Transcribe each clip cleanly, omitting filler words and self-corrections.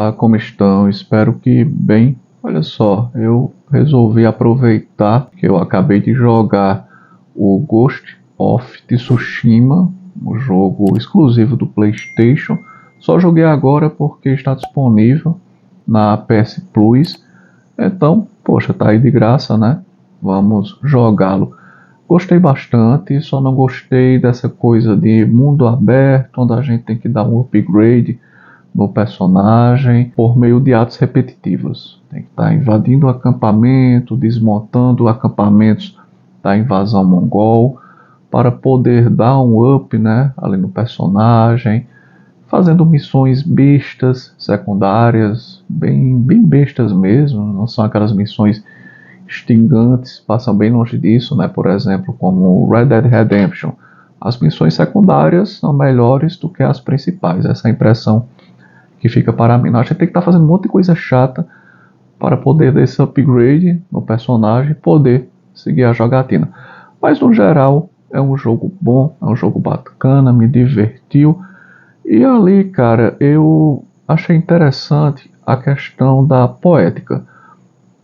Olá, como estão? Espero que bem. Olha só, eu resolvi aproveitar que eu acabei de jogar o Ghost of Tsushima, um jogo exclusivo do PlayStation. Só joguei agora porque está disponível na PS Plus. Então, poxa, tá aí de graça, né? Vamos jogá-lo. Gostei bastante, só não gostei dessa coisa de mundo aberto, onde a gente tem que dar um upgrade no personagem por meio de atos repetitivos. Tem que estar invadindo o acampamento, desmontando acampamentos da invasão mongol para poder dar um up, né, ali no personagem, fazendo missões bestas, secundárias, bem bestas mesmo, não são aquelas missões extingantes, passam bem longe disso, né, por exemplo, como Red Dead Redemption. As missões secundárias são melhores do que as principais, essa é a impressão que fica para mim. A gente tem que estar fazendo um monte de coisa chata para poder dar esse upgrade no personagem e poder seguir a jogatina. Mas no geral é um jogo bom, é um jogo bacana, me divertiu. E ali, cara, eu achei interessante a questão da poética.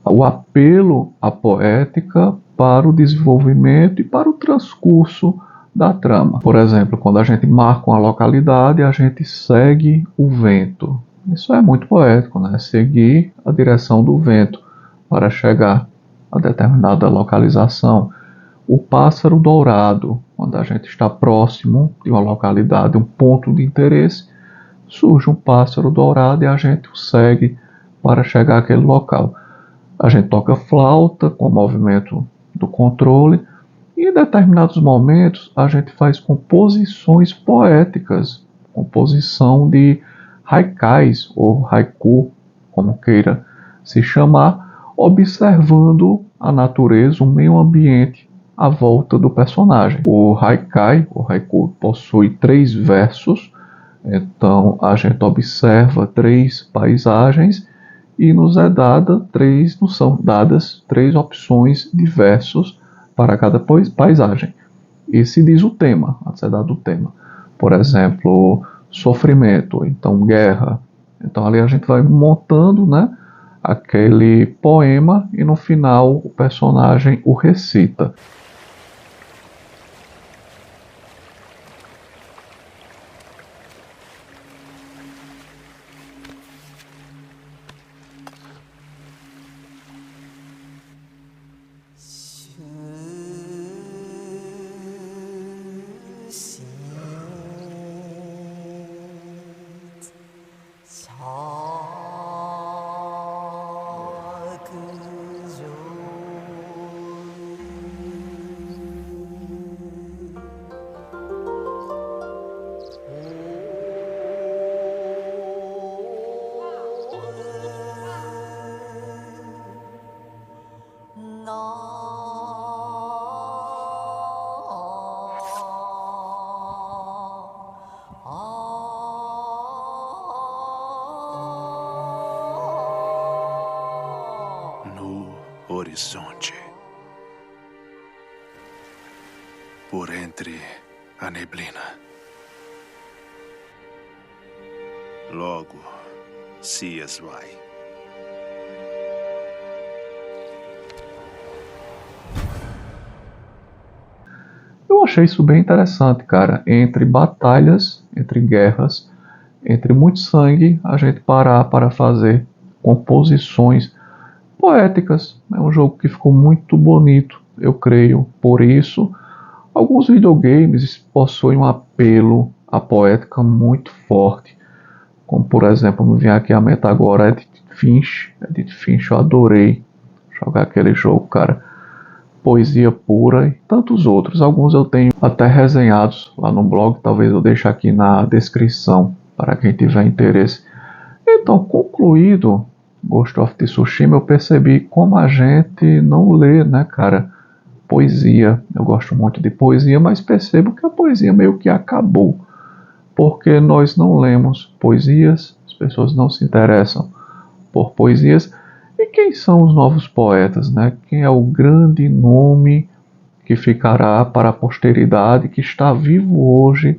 O apelo à poética para o desenvolvimento e para o transcurso da trama. Por exemplo, quando a gente marca uma localidade, a gente segue o vento. Isso é muito poético, né? Seguir a direção do vento para chegar a determinada localização. O pássaro dourado, quando a gente está próximo de uma localidade, um ponto de interesse, surge um pássaro dourado e a gente o segue para chegar àquele local. A gente toca flauta com o movimento do controle e em determinados momentos a gente faz composições poéticas, composição de haikais ou haiku, como queira se chamar, observando a natureza, o meio ambiente à volta do personagem. O haikai, o haiku, possui 3 versos, então a gente observa 3 paisagens e nos são dadas 3 opções de versos para cada paisagem. E se diz o tema, antes é dado o tema. Por exemplo, sofrimento, então guerra. Então ali a gente vai montando, né, aquele poema e no final o personagem o recita. No horizonte, por entre a neblina, logo se esvai. Eu achei isso bem interessante, cara. Entre batalhas, entre guerras, entre muito sangue, a gente parar para fazer composições poéticas. É um jogo que ficou muito bonito, eu creio. Por isso, alguns videogames possuem um apelo à poética muito forte. Como, por exemplo, me vem aqui à mente agora Edith Finch. Edith Finch, eu adorei jogar aquele jogo, cara. Poesia pura e tantos outros. Alguns eu tenho até resenhados lá no blog, talvez eu deixe aqui na descrição para quem tiver interesse. Então, concluído Ghost of Tsushima, eu percebi como a gente não lê, né, cara, poesia. Eu gosto muito de poesia, mas percebo que a poesia meio que acabou, porque nós não lemos poesias, as pessoas não se interessam por poesias. E quem são os novos poetas, né? Quem é o grande nome que ficará para a posteridade, que está vivo hoje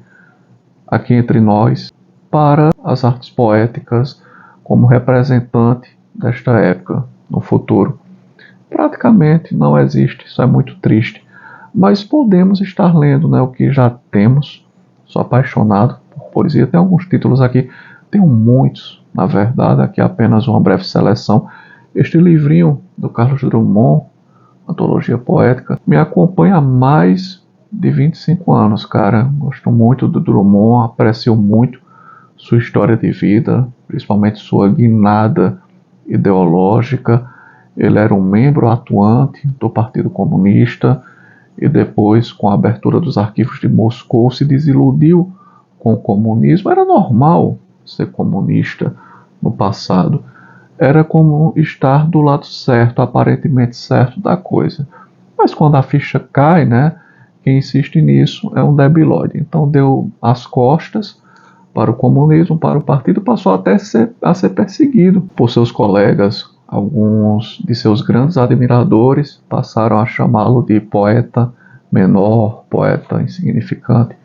aqui entre nós, para as artes poéticas, como representante desta época no futuro. Praticamente não existe, isso é muito triste. Mas podemos estar lendo, né, o que já temos. Sou apaixonado por poesia. Tem alguns títulos aqui, tenho muitos, na verdade, aqui apenas uma breve seleção. Este livrinho do Carlos Drummond, Antologia Poética, me acompanha há mais de 25 anos, cara. Gosto muito do Drummond, aprecio muito sua história de vida, principalmente sua guinada ideológica. Ele era um membro atuante do Partido Comunista e depois, com a abertura dos arquivos de Moscou, se desiludiu com o comunismo. Era normal ser comunista no passado. Era como estar do lado certo, aparentemente certo da coisa. Mas quando a ficha cai, né, quem insiste nisso é um debilóide. Então deu as costas para o comunismo, para o partido, passou até a ser perseguido por seus colegas. Alguns de seus grandes admiradores passaram a chamá-lo de poeta menor, poeta insignificante,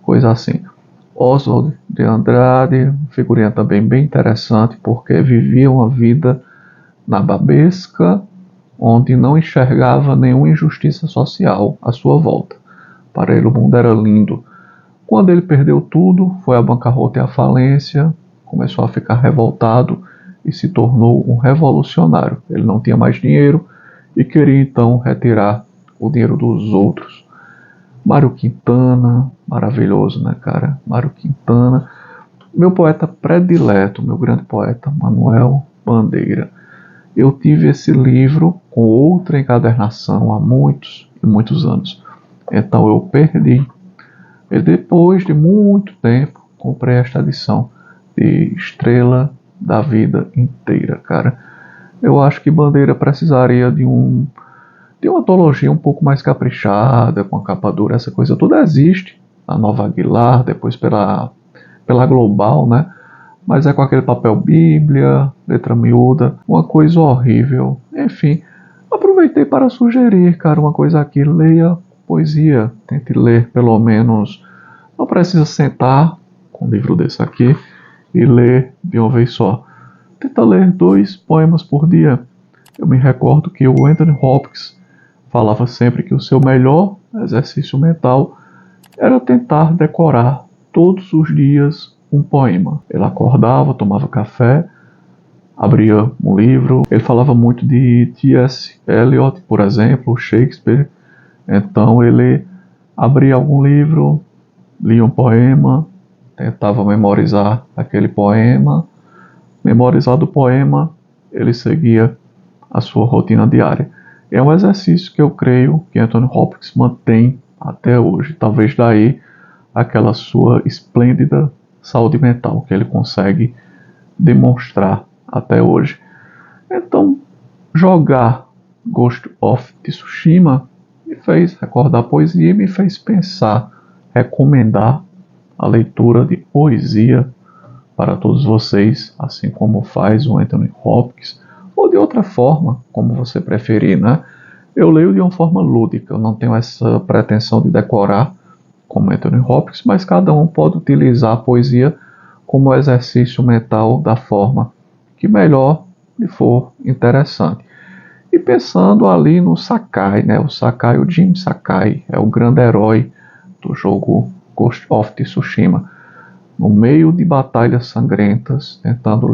coisa assim. Oswald de Andrade, figurinha também bem interessante, porque vivia uma vida nababesca, onde não enxergava nenhuma injustiça social à sua volta. Para ele o mundo era lindo. Quando ele perdeu tudo, foi à bancarrota e à falência, começou a ficar revoltado e se tornou um revolucionário. Ele não tinha mais dinheiro e queria então retirar o dinheiro dos outros. Mário Quintana, maravilhoso, né, cara? Mário Quintana. Meu poeta predileto, meu grande poeta, Manuel Bandeira. Eu tive esse livro com outra encadernação há muitos e muitos anos. Então eu perdi. E depois de muito tempo, comprei esta edição de Estrela da Vida Inteira, cara. Eu acho que Bandeira precisaria de uma antologia um pouco mais caprichada, com a capa dura, essa coisa toda existe. A Nova Aguilar, depois pela Global, né? Mas é com aquele papel bíblia, letra miúda, uma coisa horrível. Enfim, aproveitei para sugerir, cara, uma coisa aqui. Leia poesia, tente ler pelo menos. Não precisa sentar com um livro desse aqui e ler de uma vez só. Tenta ler 2 poemas por dia. Eu me recordo que o Anthony Hopkins falava sempre que o seu melhor exercício mental era tentar decorar todos os dias um poema. Ele acordava, tomava café, abria um livro. Ele falava muito de T.S. Eliot, por exemplo, Shakespeare. Então ele abria algum livro, lia um poema, tentava memorizar aquele poema. Memorizado o poema, ele seguia a sua rotina diária. É um exercício que eu creio que Anthony Hopkins mantém até hoje. Talvez daí aquela sua esplêndida saúde mental que ele consegue demonstrar até hoje. Então, jogar Ghost of Tsushima me fez recordar poesia e me fez pensar, recomendar a leitura de poesia para todos vocês, assim como faz o Anthony Hopkins, ou de outra forma, como você preferir, né? Eu leio de uma forma lúdica, eu não tenho essa pretensão de decorar como Anthony Hopkins, mas cada um pode utilizar a poesia como exercício mental da forma que melhor lhe for interessante. E pensando ali no Sakai, né? O Sakai, o Jin Sakai, é o grande herói do jogo Ghost of Tsushima. No meio de batalhas sangrentas, tentando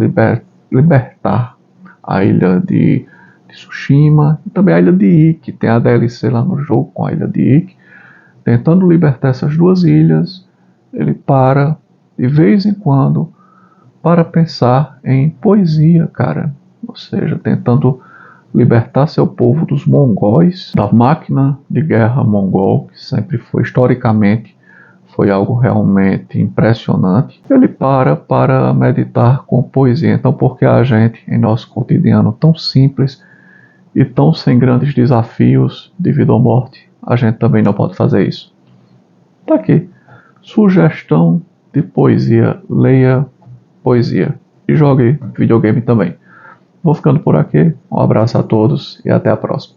libertar a ilha de Tsushima e também a ilha de Iki. Tem a DLC lá no jogo com a ilha de Iki. Tentando libertar essas 2 ilhas, ele para de vez em quando para pensar em poesia, cara. Ou seja, tentando libertar seu povo dos mongóis, da máquina de guerra mongol, que sempre foi historicamente foi algo realmente impressionante. Ele para meditar com poesia. Então, por que a gente, em nosso cotidiano tão simples e tão sem grandes desafios de vida ou morte, a gente também não pode fazer isso? Tá aqui. Sugestão de poesia. Leia poesia. E jogue videogame também. Vou ficando por aqui. Um abraço a todos e até a próxima.